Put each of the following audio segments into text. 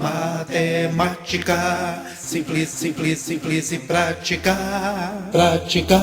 Matemática, simples, simples, simples e prática. Prática.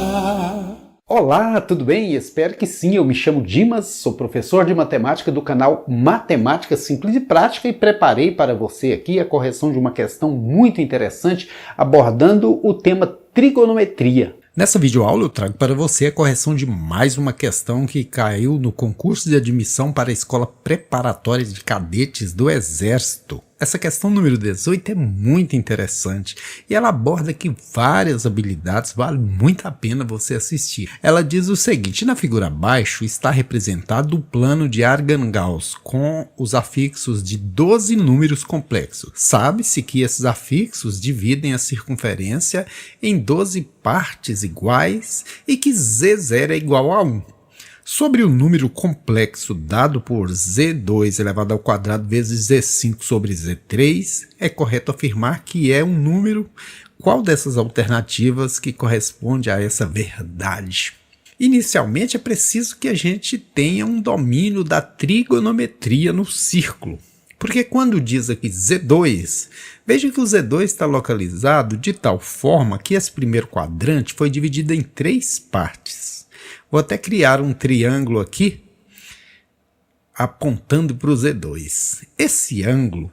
Olá, tudo bem? Espero que sim. Eu me chamo Dimas, sou professor de matemática do canal Matemática Simples e Prática e preparei para você aqui a correção de uma questão muito interessante abordando o tema trigonometria. Nessa videoaula eu trago para você a correção de mais uma questão que caiu no concurso de admissão para a Escola Preparatória de Cadetes do Exército. Essa questão número 18 é muito interessante e ela aborda aqui várias habilidades, vale muito a pena você assistir. Ela diz o seguinte: na figura abaixo está representado o plano de Argand-Gauss com os afixos de 12 números complexos. Sabe-se que esses afixos dividem a circunferência em 12 partes iguais e que Z0 é igual a 1. Sobre o número complexo dado por Z2 elevado ao quadrado vezes Z5 sobre Z3, é correto afirmar que é um número. Qual dessas alternativas que corresponde a essa verdade? Inicialmente é preciso que a gente tenha um domínio da trigonometria no círculo. Porque quando diz aqui Z2, veja que o Z2 está localizado de tal forma que esse primeiro quadrante foi dividido em 3 partes. Vou até criar um triângulo aqui, apontando para o Z2. Esse ângulo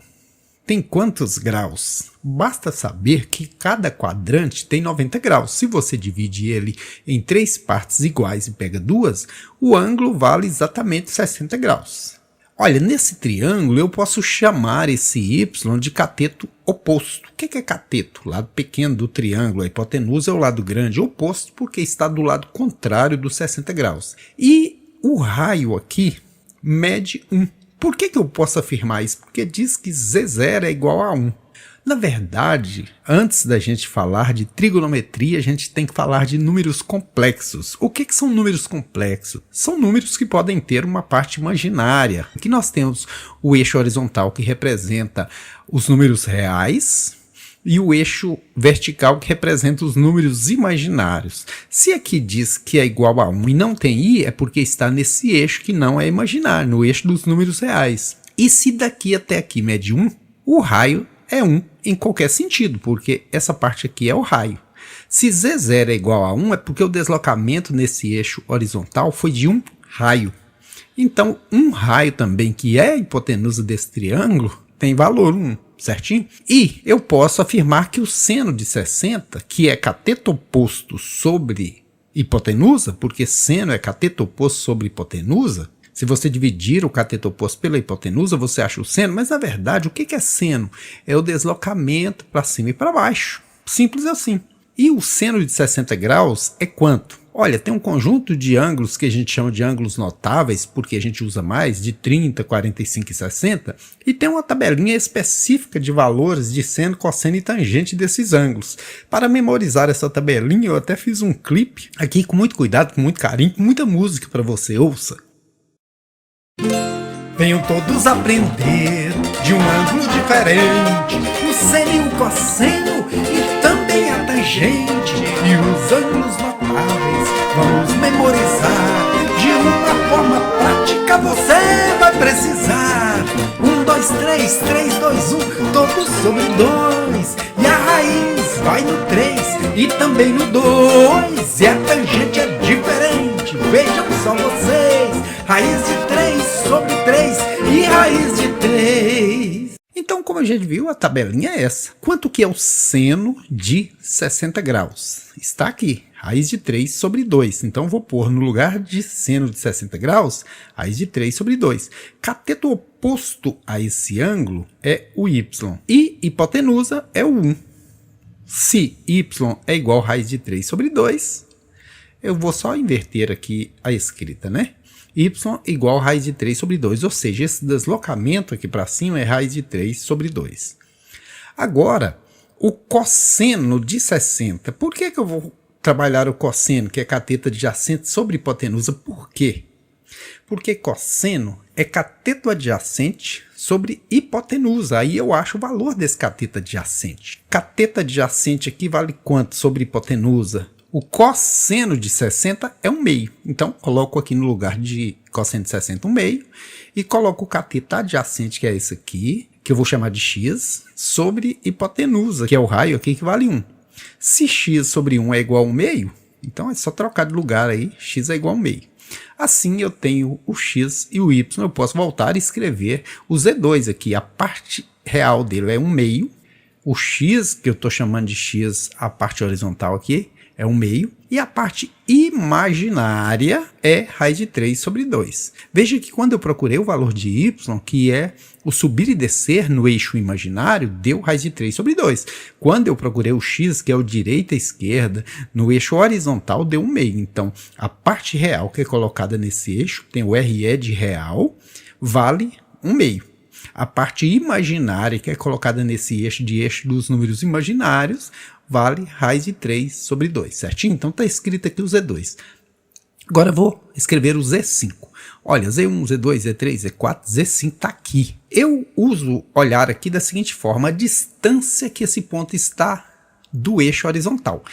tem quantos graus? Basta saber que cada quadrante tem 90 graus. Se você divide ele em 3 partes iguais e pega 2, o ângulo vale exatamente 60 graus. Olha, nesse triângulo eu posso chamar esse Y de cateto oposto. O que é cateto? O lado pequeno do triângulo, a hipotenusa é o lado grande, oposto porque está do lado contrário dos 60 graus. E o raio aqui mede 1. Por que eu posso afirmar isso? Porque diz que Z0 é igual a 1. Na verdade, antes da gente falar de trigonometria, a gente tem que falar de números complexos. O que são números complexos? São números que podem ter uma parte imaginária. Aqui nós temos o eixo horizontal que representa os números reais e o eixo vertical que representa os números imaginários. Se aqui diz que é igual a 1 e não tem i, é porque está nesse eixo que não é imaginário, no eixo dos números reais. E se daqui até aqui mede 1, o raio é 1 em qualquer sentido, porque essa parte aqui é o raio. Se Z0 é igual a 1, é porque o deslocamento nesse eixo horizontal foi de 1 raio. Então, um raio também, que é a hipotenusa desse triângulo, tem valor 1, certinho? E eu posso afirmar que o seno de 60, que é cateto oposto sobre hipotenusa, porque seno é cateto oposto sobre hipotenusa, se você dividir o cateto oposto pela hipotenusa, você acha o seno, mas na verdade o que é seno? É o deslocamento para cima e para baixo. Simples assim. E o seno de 60 graus é quanto? Olha, tem um conjunto de ângulos que a gente chama de ângulos notáveis, porque a gente usa mais, de 30, 45 e 60, e tem uma tabelinha específica de valores de seno, cosseno e tangente desses ângulos. Para memorizar essa tabelinha, eu até fiz um clipe aqui com muito cuidado, com muito carinho, com muita música para você, ouça. Venham todos aprender de um ângulo diferente, o seno e o cosseno e também a tangente. E os ângulos notáveis vamos memorizar de uma forma prática, você vai precisar. 1, 2, 3, 3, 2, 1, todos sobre 2. E a raiz vai no 3 e também no 2. E a tangente é diferente, vejam só vocês. Raiz de 3 sobre 3 e raiz de 3. Então, como a gente viu, a tabelinha é essa. Quanto que é o seno de 60 graus? Está aqui, raiz de 3 sobre 2. Então, vou pôr no lugar de seno de 60 graus, raiz de 3 sobre 2. Cateto oposto a esse ângulo é o y. E hipotenusa é o 1. Se y é igual a raiz de 3 sobre 2, eu vou só inverter aqui a escrita, né? Y igual a raiz de 3 sobre 2, ou seja, esse deslocamento aqui para cima é raiz de 3 sobre 2. Agora, o cosseno de 60, por que eu vou trabalhar o cosseno, que é cateto adjacente sobre hipotenusa? Por quê? Porque cosseno é cateto adjacente sobre hipotenusa, aí eu acho o valor desse cateto adjacente. Cateto adjacente aqui vale quanto sobre hipotenusa? O cosseno de 60 é 1/2. Então, coloco aqui no lugar de cosseno de 60 1/2 e coloco o cateto adjacente, que é esse aqui, que eu vou chamar de x, sobre hipotenusa, que é o raio aqui que vale 1. Se x sobre 1 é igual a 1 meio, então é só trocar de lugar aí, x é igual a 1 meio. Assim eu tenho o x e o y, eu posso voltar e escrever o Z2 aqui, a parte real dele é 1 meio, o x, que eu estou chamando de x, a parte horizontal aqui, é 1 meio, e a parte imaginária é raiz de 3 sobre 2. Veja que quando eu procurei o valor de y, que é o subir e descer no eixo imaginário, deu raiz de 3 sobre 2. Quando eu procurei o x, que é o direita e esquerda, no eixo horizontal, deu 1 meio. Então, a parte real que é colocada nesse eixo, tem o RE de real, vale 1 meio. A parte imaginária que é colocada nesse eixo dos números imaginários, vale raiz de 3 sobre 2, certinho? Então está escrito aqui o Z2. Agora eu vou escrever o Z5. Olha, Z1, Z2, Z3, Z4, Z5 está aqui. Eu uso olhar aqui da seguinte forma, a distância que esse ponto está do eixo horizontal.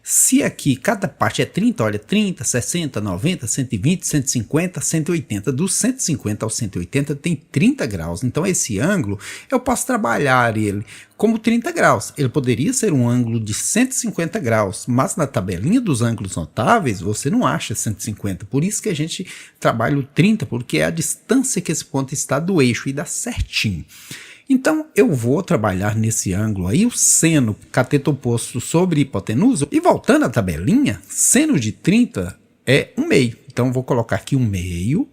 Se aqui cada parte é 30, olha, 30, 60, 90, 120, 150, 180. Dos 150 ao 180 tem 30 graus. Então esse ângulo, eu posso trabalhar ele como 30 graus. Ele poderia ser um ângulo de 150 graus, mas na tabelinha dos ângulos notáveis você não acha 150. Por isso que a gente trabalha o 30, porque é a distância que esse ponto está do eixo e dá certinho. Então, eu vou trabalhar nesse ângulo aí, o seno cateto oposto sobre hipotenusa, e voltando à tabelinha, seno de 30 é 1 meio. Então, eu vou colocar aqui 1 meio,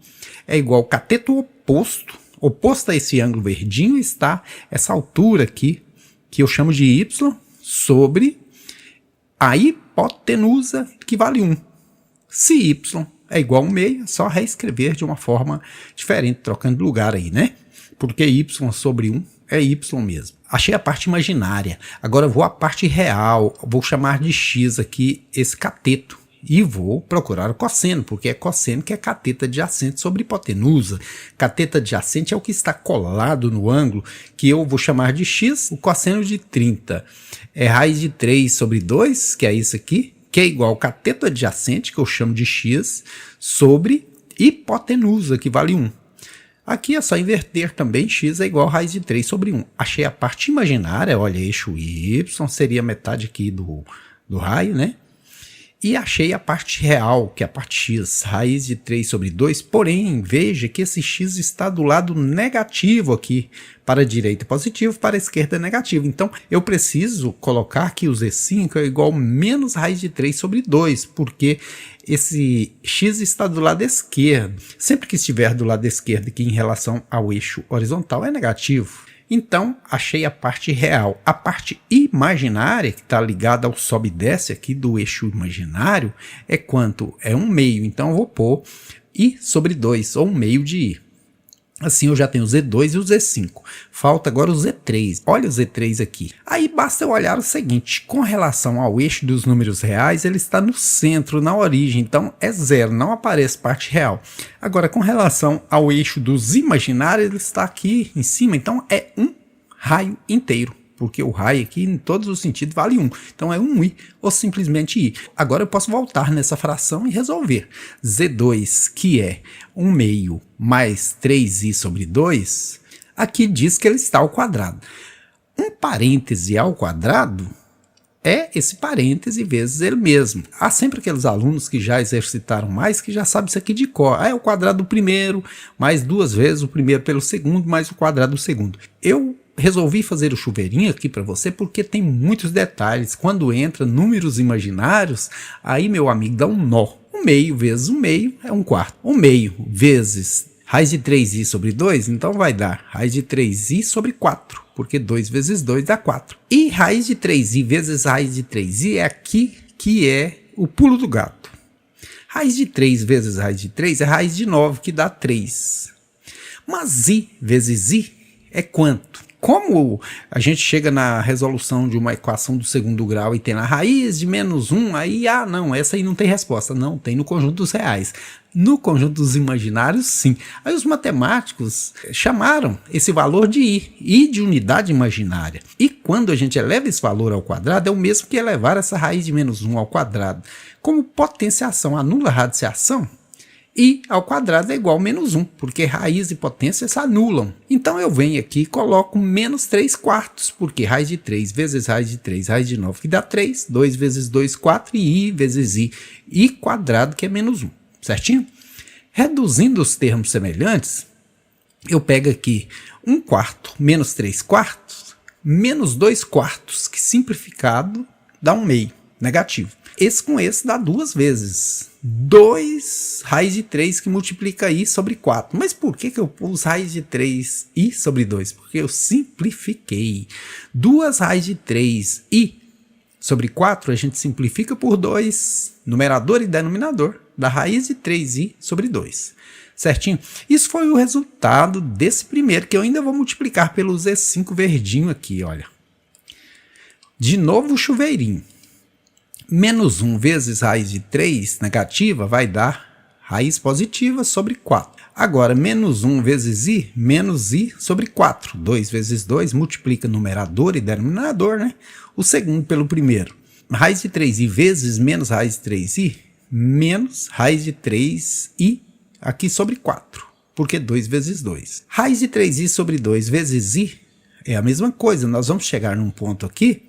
é igual ao cateto oposto, oposto a esse ângulo verdinho está essa altura aqui, que eu chamo de y, sobre a hipotenusa, que vale 1. Se y é igual a 1 meio, é só reescrever de uma forma diferente, trocando de lugar aí, né? Porque y sobre 1 é y mesmo. Achei a parte imaginária. Agora eu vou à parte real. Vou chamar de x aqui esse cateto. E vou procurar o cosseno, porque é cosseno que é cateto adjacente sobre hipotenusa. Cateto adjacente é o que está colado no ângulo, que eu vou chamar de x. O cosseno de 30 é raiz de 3 sobre 2, que é isso aqui, que é igual ao cateto adjacente, que eu chamo de x, sobre hipotenusa, que vale 1. Aqui é só inverter também, x é igual a raiz de 3 sobre 1. Achei a parte imaginária, olha, eixo y, seria metade aqui do raio, né? E achei a parte real, que é a parte x, raiz de 3 sobre 2, porém, veja que esse x está do lado negativo aqui, para a direita positivo, para a esquerda negativo. Então, eu preciso colocar que o Z5 é igual a menos raiz de 3 sobre 2, porque esse x está do lado esquerdo. Sempre que estiver do lado esquerdo aqui em relação ao eixo horizontal, é negativo. Então, achei a parte real. A parte imaginária, que está ligada ao sobe e desce aqui do eixo imaginário, é quanto? É 1 meio. Então, eu vou pôr i sobre 2, ou 1 meio de i. Assim, eu já tenho o Z2 e o Z5. Falta agora o Z3. Olha o Z3 aqui. Aí, basta eu olhar o seguinte. Com relação ao eixo dos números reais, ele está no centro, na origem. Então, é 0. Não aparece parte real. Agora, com relação ao eixo dos imaginários, ele está aqui em cima. Então, é um raio inteiro. Porque o raio aqui, em todos os sentidos, vale 1. Então, é 1i ou simplesmente i. Agora, eu posso voltar nessa fração e resolver. Z2, que é 1 meio mais 3i sobre 2, aqui diz que ele está ao quadrado. Um parêntese ao quadrado é esse parêntese vezes ele mesmo. Há sempre aqueles alunos que já exercitaram mais, que já sabem isso aqui de cor. É o quadrado do primeiro, mais 2 vezes o primeiro pelo segundo, mais o quadrado do segundo. Eu resolvi fazer o chuveirinho aqui para você porque tem muitos detalhes. Quando entra números imaginários, aí, meu amigo, dá um nó. 1 meio vezes 1 meio é 1/4. 1 meio vezes raiz de 3i sobre 2, então vai dar raiz de 3i sobre 4, porque 2 vezes 2 dá 4. E raiz de 3i vezes raiz de 3i é aqui que é o pulo do gato. Raiz de 3 vezes raiz de 3 é raiz de 9, que dá 3. Mas i vezes i é quanto? Como a gente chega na resolução de uma equação do segundo grau e tem a raiz de menos 1, aí, não, essa aí não tem resposta. Não, tem no conjunto dos reais. No conjunto dos imaginários, sim. Aí os matemáticos chamaram esse valor de i de unidade imaginária. E quando a gente eleva esse valor ao quadrado, é o mesmo que elevar essa raiz de menos 1 ao quadrado. Como potenciação anula a radiciação, I ao quadrado é igual a menos 1, porque raiz e potência se anulam. Então eu venho aqui e coloco menos 3 quartos, porque raiz de 3 vezes raiz de 3, raiz de 9, que dá 3, 2 vezes 2, 4, e I vezes I quadrado, que é menos 1, certinho? Reduzindo os termos semelhantes, eu pego aqui 1 quarto menos 3 quartos, menos 2 quartos, que simplificado dá 1 meio, negativo. Esse com esse dá 2 vezes. 2 raiz de 3 que multiplica I sobre 4. Mas por que eu pus raiz de 3 I sobre 2? Porque eu simplifiquei. 2 raiz de 3 I sobre 4 a gente simplifica por 2, numerador e denominador, da raiz de 3I sobre 2. Certinho? Isso foi o resultado desse primeiro, que eu ainda vou multiplicar pelo Z5 verdinho aqui, olha. De novo o chuveirinho. Menos 1 vezes raiz de 3 negativa vai dar raiz positiva sobre 4. Agora, menos 1 vezes I, menos I sobre 4. 2 vezes 2 multiplica numerador e denominador, né? O segundo pelo primeiro. Raiz de 3I vezes menos raiz de 3I, menos raiz de 3I aqui sobre 4. Porque 2 vezes 2. Raiz de 3I sobre 2 vezes I é a mesma coisa. Nós vamos chegar num ponto aqui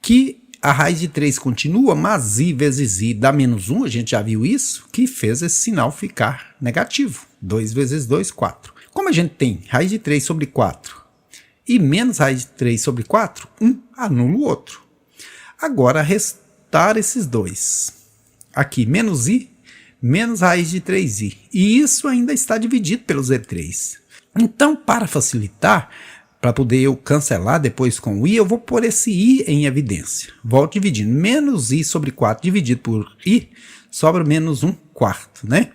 que a raiz de 3 continua, mas I vezes I dá menos 1, a gente já viu isso, que fez esse sinal ficar negativo. 2 vezes 2, 4. Como a gente tem raiz de 3 sobre 4 e menos raiz de 3 sobre 4, um anula o outro. Agora, restar esses dois. Aqui, menos I, menos raiz de 3i. E isso ainda está dividido pelo Z3. Então, para facilitar, para poder eu cancelar depois com o I, eu vou pôr esse I em evidência. Volto dividindo. Menos I sobre 4 dividido por I, sobra menos 1 quarto, né?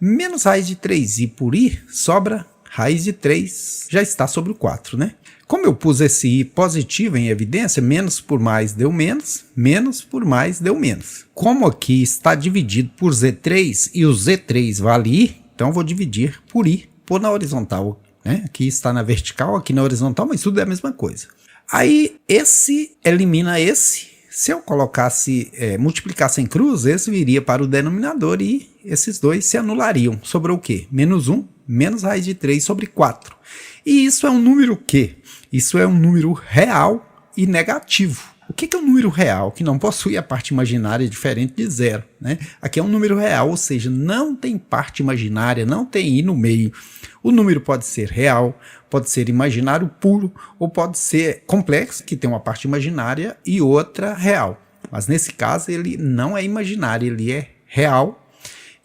Menos raiz de 3i por I, sobra raiz de 3, já está sobre o 4, né? Como eu pus esse I positivo em evidência, menos por mais deu menos, menos por mais deu menos. Como aqui está dividido por Z3 e o Z3 vale I, então eu vou dividir por I, pôr na horizontal. Né? Aqui está na vertical, aqui na horizontal, mas tudo é a mesma coisa. Aí esse elimina esse. Se eu colocasse, multiplicasse em cruz, esse viria para o denominador e esses dois se anulariam. Sobrou o quê? Menos 1, menos raiz de 3 sobre 4. E isso é um número o quê? Isso é um número real e negativo. O que é um número real? Que não possui a parte imaginária diferente de zero. Né? Aqui é um número real, ou seja, não tem parte imaginária, não tem I no meio. O número pode ser real, pode ser imaginário puro, ou pode ser complexo, que tem uma parte imaginária e outra real. Mas nesse caso ele não é imaginário, ele é real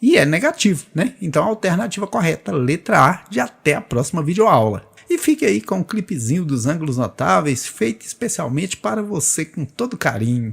e é negativo. Né? Então a alternativa correta, letra A, de até a próxima videoaula. E fique aí com o clipezinho dos ângulos notáveis, feito especialmente para você com todo carinho.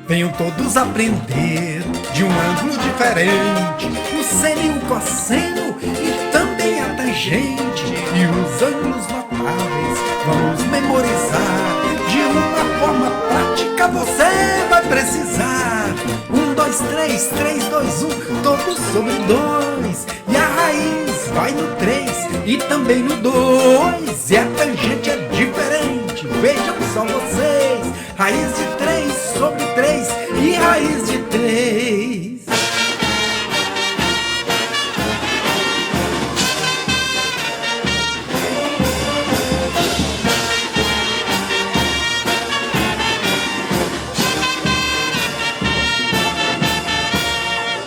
Venham todos aprender de um ângulo diferente, o seno e o cosseno e também a tangente. E os ângulos notáveis vamos memorizar, de uma forma prática você vai precisar. 1, 2, 3, 3, 2, 1, todos sobre 2. E a raiz vai no 3 e também no 2. E a tangente é diferente, veja